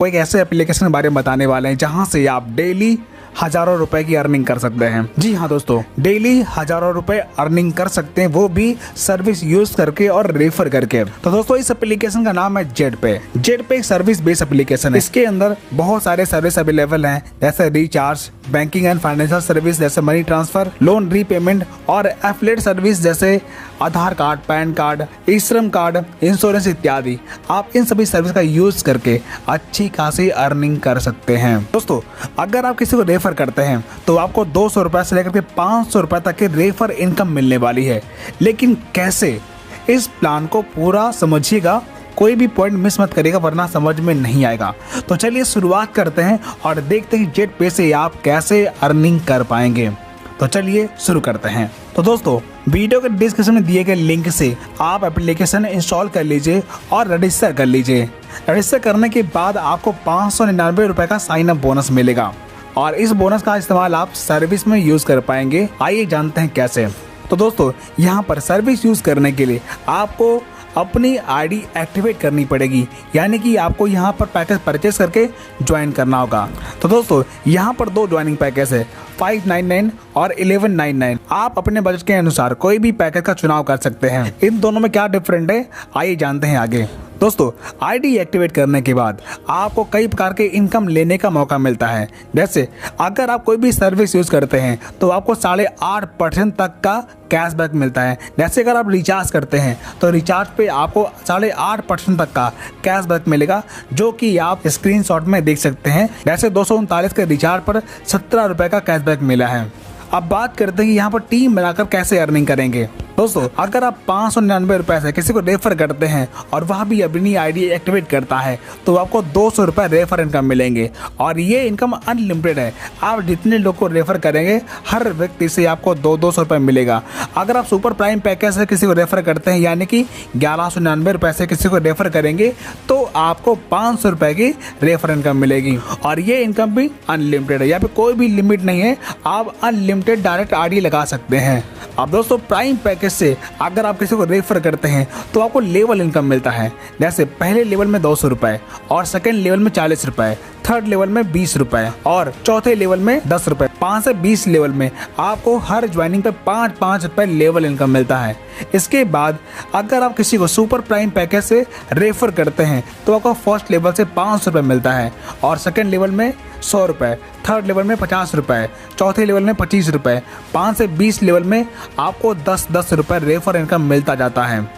कोई एक ऐसे एप्लीकेशन के बारे में बताने वाले हैं जहां से आप डेली हजारों रुपए की अर्निंग कर सकते हैं। जी हाँ दोस्तों, डेली हजारों रुपए अर्निंग कर सकते हैं, वो भी सर्विस यूज करके और रेफर करके। तो दोस्तों इस एप्लीकेशन का नाम है जेटपे। जेटपे एक सर्विस बेस्ड एप्लीकेशन है। इसके अंदर बहुत सारे सर्विस अवेलेबल हैं, जैसे recharge, banking and financial service जैसे मनी ट्रांसफर, लोन रीपेमेंट और एफिलिएट सर्विस जैसे आधार कार्ड, पैन कार्ड, ई श्रम कार्ड, इंश्योरेंस इत्यादि। आप इन सभी सर्विस का यूज करके अच्छी खासी अर्निंग कर सकते हैं। दोस्तों अगर आप किसी को रेफर करते हैं तो आपको 200 रुपए से लेकर के 500 रुपए तक की रेफर इनकम मिलने वाली है। लेकिन कैसे, इस प्लान को पूरा समझिएगा, कोई भी पॉइंट मिस मत करिएगा वरना समझ में नहीं आएगा। तो चलिए शुरुआत करते हैं और देखते हैं जेटपे से आप कैसे अर्निंग कर पाएंगे। तो चलिए शुरू करते हैं। तो दोस्तों वीडियो के डिस्क्रिप्शन में दिए गए लिंक से आप एप्लीकेशन इंस्टॉल कर लीजिए और रजिस्टर कर लीजिए। रजिस्टर करने के बाद आपको 599 रुपए का साइन अप बोनस मिलेगा और इस बोनस का इस्तेमाल आप सर्विस में यूज कर पाएंगे। आइए जानते हैं कैसे। तो दोस्तों यहाँ पर सर्विस यूज करने के लिए आपको अपनी आईडी एक्टिवेट करनी पड़ेगी, यानी कि आपको यहाँ पर पैकेज परचेस करके ज्वाइन करना होगा। तो दोस्तों यहाँ पर दो ज्वाइनिंग पैकेज है, 599 और 1199। आप अपने बजट के अनुसार कोई भी पैकेज का चुनाव कर सकते हैं। इन दोनों में क्या डिफरेंट है आइए जानते हैं आगे। दोस्तों आईडी एक्टिवेट करने के बाद आपको कई प्रकार के इनकम लेने का मौका मिलता है। जैसे अगर आप कोई भी सर्विस यूज करते हैं तो आपको 8.5% तक का कैशबैक मिलता है। जैसे अगर आप रिचार्ज करते हैं तो रिचार्ज पे आपको 8.5% तक का कैशबैक मिलेगा, जो कि आप स्क्रीनशॉट में देख सकते हैं। जैसे 239 के रिचार्ज पर 17 रुपए का कैशबैक मिला है। अब बात करते हैं कि यहाँ पर टीम बनाकर कैसे अर्निंग करेंगे। दोस्तों अगर आप 599 रुपए से किसी को रेफर करते हैं और वह भी अपनी आईडी एक्टिवेट करता है तो आपको 200 रुपए रेफर इनकम मिलेंगे और ये इनकम अनलिमिटेड है। आप जितने लोग को रेफर करेंगे हर व्यक्ति से आपको 200 रुपए मिलेगा। अगर आप सुपर प्राइम पैकेज से किसी को रेफर करते हैं, यानी कि 1199 रुपए से किसी को रेफर करेंगे तो आपको 500 रुपए की रेफर इनकम मिलेगी और ये इनकम भी अनलिमिटेड है। यहाँ पे कोई भी लिमिट नहीं है, आप अनलिमिटेड डायरेक्ट आईडी लगा सकते हैं। अब दोस्तों प्राइम पैकेज से अगर आप किसी को रेफर करते हैं तो आपको लेवल इनकम मिलता है। जैसे पहले लेवल में 200 रुपए और सेकेंड लेवल में 40 रुपए, थर्ड लेवल में 20 रुपए और चौथे लेवल में 10 रुपए। 5 से 20 लेवल में आपको हर ज्वाइनिंग पे 5-5 रुपए लेवल इनकम मिलता है। इसके बाद अगर आप किसी को सुपर प्राइम पैकेज से रेफर करते हैं तो आपको फर्स्ट लेवल से 500 रुपए मिलता है और सेकेंड लेवल में 100 रुपए, थर्ड लेवल में 50 रुपए, चौथे लेवल में 25 रुपए, 5 से 20 लेवल में आपको 10-10 रुपए रेफर इनकम मिलता जाता है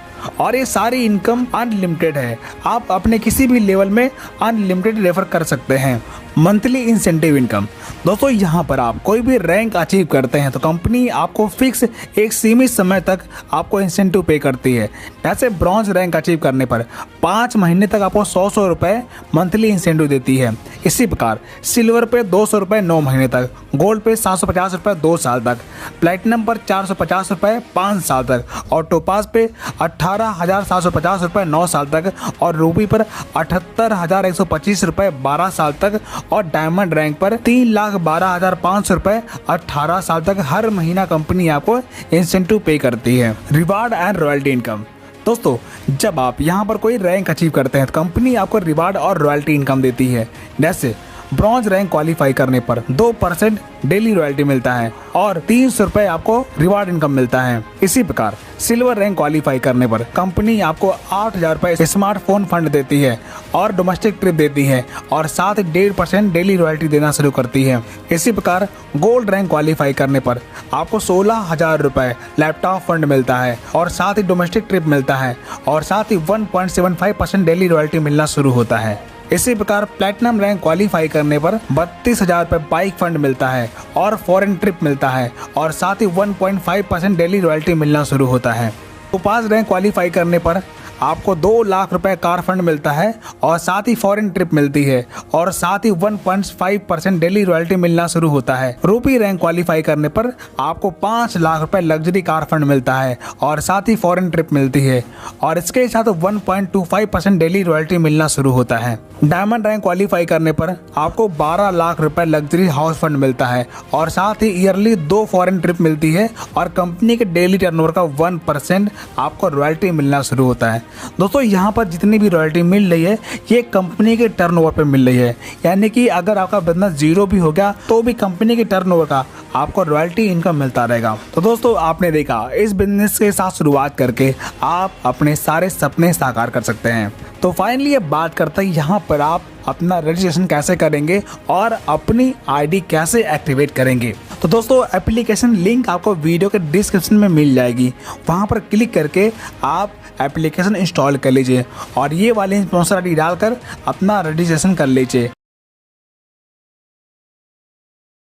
और ये सारी इनकम अनलिमिटेड है। आप अपने किसी भी लेवल में अनलिमिटेड रेफर कर सकते हैं। Monthly incentive income. दोस्तों यहाँ पर आप कोई भी रैंक अचीव करते हैं तो कंपनी आपको फिक्स एक सीमित समय तक आपको इंसेंटिव पे करती है। जैसे ब्रॉन्ज रैंक अचीव करने पर 5 महीने तक आपको 100 रुपए मंथली इंसेंटिव देती है। इसी प्रकार सिल्वर पे 200 रुपए 9 महीने तक, गोल्ड पे 750 रुपए 2 साल तक, प्लेटिनम पर 450 रुपए 5 साल तक और टोपाज पे 18,750 रुपए 9 साल तक और रूबी पर 78,125 रुपए 12 साल तक और डायमंड रैंक पर 3,12,500 रुपए 18 साल तक हर महीना कंपनी आपको इंसेंटिव पे करती है। Reward and royalty income. दोस्तों जब आप यहाँ पर कोई रैंक अचीव करते हैं तो कंपनी आपको रिवार्ड और रॉयल्टी इनकम देती है। जैसे ब्रॉन्ज रैंक क्वालिफाई करने पर 2% डेली रॉयल्टी मिलता है और 300 रुपए आपको रिवार्ड इनकम मिलता है। इसी प्रकार सिल्वर रैंक क्वालिफाई करने पर कंपनी आपको 8,000 रुपए स्मार्टफोन फंड देती है और डोमेस्टिक ट्रिप देती है और साथ ही 1.5% डेली रॉयल्टी देना शुरू करती है। इसी प्रकार गोल्ड रैंक क्वालिफाई करने पर आपको 16,000 रुपए लैपटॉप फंड मिलता है और साथ ही डोमेस्टिक ट्रिप मिलता है और साथ ही 1.75% डेली रॉयल्टी मिलना शुरू होता है। इसी प्रकार प्लैटिनम रैंक क्वालिफाई करने पर 32,000 रुपए बाइक फंड मिलता है और फॉरेन ट्रिप मिलता है और साथ ही 1.5% डेली रॉयल्टी मिलना शुरू होता है। टोपाज रैंक क्वालिफाई करने पर आपको 2 लाख रुपए कार फंड मिलता है और साथ ही फॉरेन ट्रिप मिलती है और साथ ही 1.5% डेली रॉयल्टी मिलना शुरू होता है। रूपी रैंक क्वालिफाई करने पर आपको 5 लाख रुपए लग्जरी कार फंड मिलता है और साथ ही फॉरेन ट्रिप मिलती है और इसके साथ 1.25% डेली रॉयल्टी मिलना शुरू होता है। डायमंड रैंक क्वालिफाई करने पर आपको 12 लाख रुपए लग्जरी हाउस फंड मिलता है और साथ ही ईयरली 2 फॉरेन ट्रिप मिलती है और कंपनी के डेली टर्नओवर का 1% आपको रॉयल्टी मिलना शुरू होता है। दोस्तों यहाँ पर जितनी भी रॉयल्टी मिल रही है ये कंपनी के टर्नओवर पे मिल रही है, यानी कि अगर आपका बिजनेस जीरो भी हो गया तो भी कंपनी के टर्नओवर का आपको रॉयल्टी इनकम मिलता रहेगा। तो दोस्तों आपने देखा, इस बिजनेस के साथ शुरुआत करके आप अपने सारे सपने साकार कर सकते हैं। तो फाइनली ये बात करते हैं यहाँ पर आप अपना रजिस्ट्रेशन कैसे करेंगे और अपनी आईडी कैसे एक्टिवेट करेंगे। तो दोस्तों एप्लीकेशन लिंक आपको वीडियो के डिस्क्रिप्शन में मिल जाएगी, वहाँ पर क्लिक करके आप एप्लीकेशन इंस्टॉल कर लीजिए और ये वाली स्पॉन्सर आईडी डालकर अपना रजिस्ट्रेशन कर लीजिए।